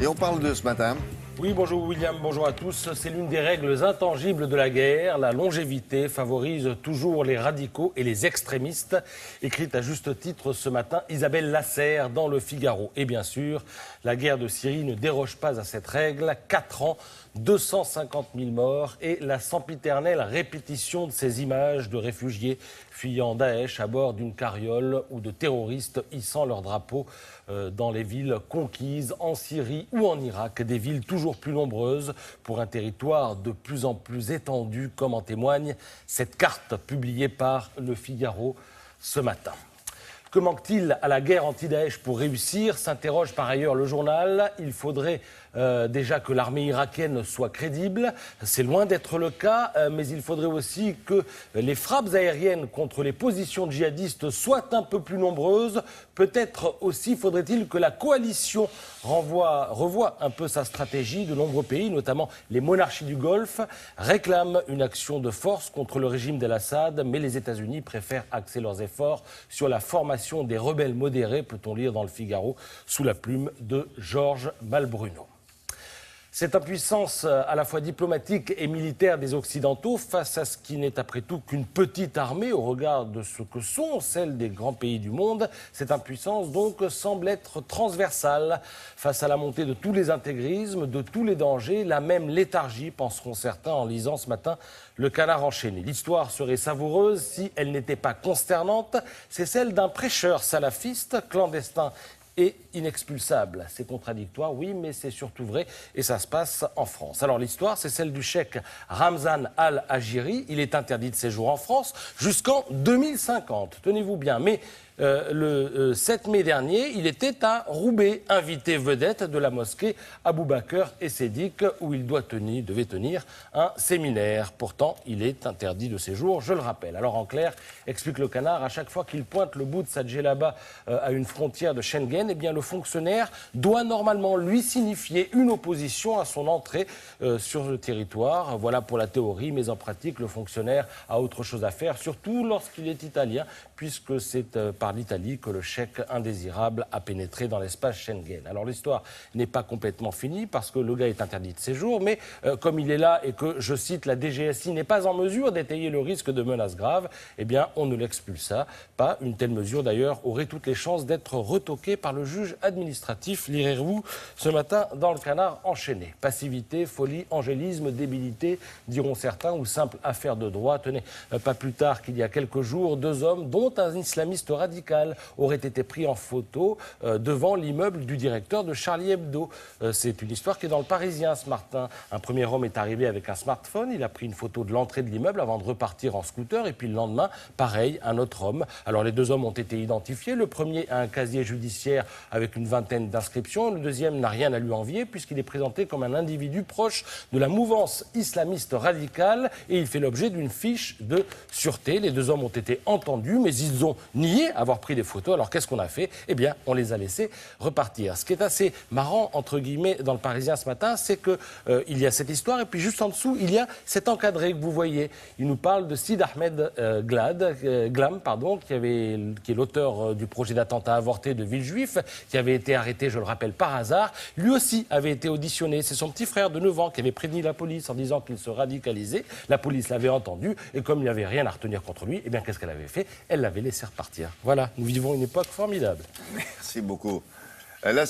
Et on parle de ce matin. Oui, bonjour William, bonjour à tous. C'est l'une des règles intangibles de la guerre. La longévité favorise toujours les radicaux et les extrémistes. Écrite à juste titre ce matin, Isabelle Lasserre dans Le Figaro. Et bien sûr, la guerre de Syrie ne déroge pas à cette règle. 4 ans, 250 000 morts et la sempiternelle répétition de ces images de réfugiés fuyant Daesh à bord d'une carriole ou de terroristes hissant leur drapeau dans les villes conquises en Syrie ou en Irak. Des villes toujours plus nombreuses pour un territoire de plus en plus étendu, comme en témoigne cette carte publiée par Le Figaro ce matin. Que manque-t-il à la guerre anti-Daesh pour réussir? S'interroge par ailleurs le journal. Il faudrait déjà que l'armée irakienne soit crédible. C'est loin d'être le cas, mais il faudrait aussi que les frappes aériennes contre les positions djihadistes soient un peu plus nombreuses. Peut-être aussi faudrait-il que la coalition revoie un peu sa stratégie. De nombreux pays, notamment les monarchies du Golfe, réclament une action de force contre le régime d'Al-Assad, mais les États-Unis préfèrent axer leurs efforts sur la formation des rebelles modérés, peut-on lire dans Le Figaro, sous la plume de Georges Malbruno. Cette impuissance à la fois diplomatique et militaire des Occidentaux face à ce qui n'est après tout qu'une petite armée au regard de ce que sont celles des grands pays du monde, cette impuissance donc semble être transversale face à la montée de tous les intégrismes, de tous les dangers, la même léthargie, penseront certains en lisant ce matin Le Canard enchaîné. L'histoire serait savoureuse si elle n'était pas consternante, c'est celle d'un prêcheur salafiste clandestin et inexpulsable. C'est contradictoire, oui, mais c'est surtout vrai et ça se passe en France. Alors l'histoire, c'est celle du cheikh Ramzan Al-Hajiri. Il est interdit de séjour en France jusqu'en 2050. Tenez-vous bien, mais le 7 mai dernier, il était à Roubaix, invité vedette de la mosquée Abou Bakr et Sédic, où il devait tenir un séminaire. Pourtant, il est interdit de séjour, je le rappelle. Alors en clair, explique Le Canard, à chaque fois qu'il pointe le bout de sa djellaba à une frontière de Schengen, eh bien le fonctionnaire doit normalement lui signifier une opposition à son entrée sur le territoire. Voilà pour la théorie, mais en pratique, le fonctionnaire a autre chose à faire, surtout lorsqu'il est italien, puisque c'est par l'Italie que le cheikh indésirable a pénétré dans l'espace Schengen. Alors l'histoire n'est pas complètement finie parce que le gars est interdit de séjour, mais comme il est là et que, je cite, la DGSI n'est pas en mesure d'étayer le risque de menaces graves, eh bien on ne l'expulsa pas. Une telle mesure d'ailleurs aurait toutes les chances d'être retoquée par le juge administratif, lirez-vous ce matin dans Le Canard enchaîné. Passivité, folie, angélisme, débilité, diront certains, ou simple affaire de droit. Tenez, pas plus tard qu'il y a quelques jours, 2 hommes, dont un islamiste radical, auraient été pris en photo devant l'immeuble du directeur de Charlie Hebdo. C'est une histoire qui est dans Le Parisien ce matin. Un premier homme est arrivé avec un smartphone, il a pris une photo de l'entrée de l'immeuble avant de repartir en scooter, et puis le lendemain, pareil, un autre homme. Alors les 2 hommes ont été identifiés. Le premier a un casier judiciaire avec une vingtaine d'inscriptions. Le deuxième n'a rien à lui envier puisqu'il est présenté comme un individu proche de la mouvance islamiste radicale et il fait l'objet d'une fiche de sûreté. Les 2 hommes ont été entendus, mais ils ont nié avoir pris des photos. Alors qu'est-ce qu'on a fait? Eh bien, on les a laissés repartir. Ce qui est assez marrant, entre guillemets, dans Le Parisien ce matin, c'est que il y a cette histoire et puis juste en dessous, il y a cet encadré que vous voyez. Il nous parle de Sid Ahmed Glam, qui est l'auteur du projet d'attentat avorté de Villejuif, qui avait été arrêté, je le rappelle, par hasard. Lui aussi avait été auditionné. C'est son petit frère de 9 ans qui avait prévenu la police en disant qu'il se radicalisait. La police l'avait entendu et comme il n'y avait rien à retenir contre lui, eh bien qu'est-ce qu'elle avait fait? Elle l'avait laissé repartir. Voilà, nous vivons une époque formidable. Merci beaucoup. Là,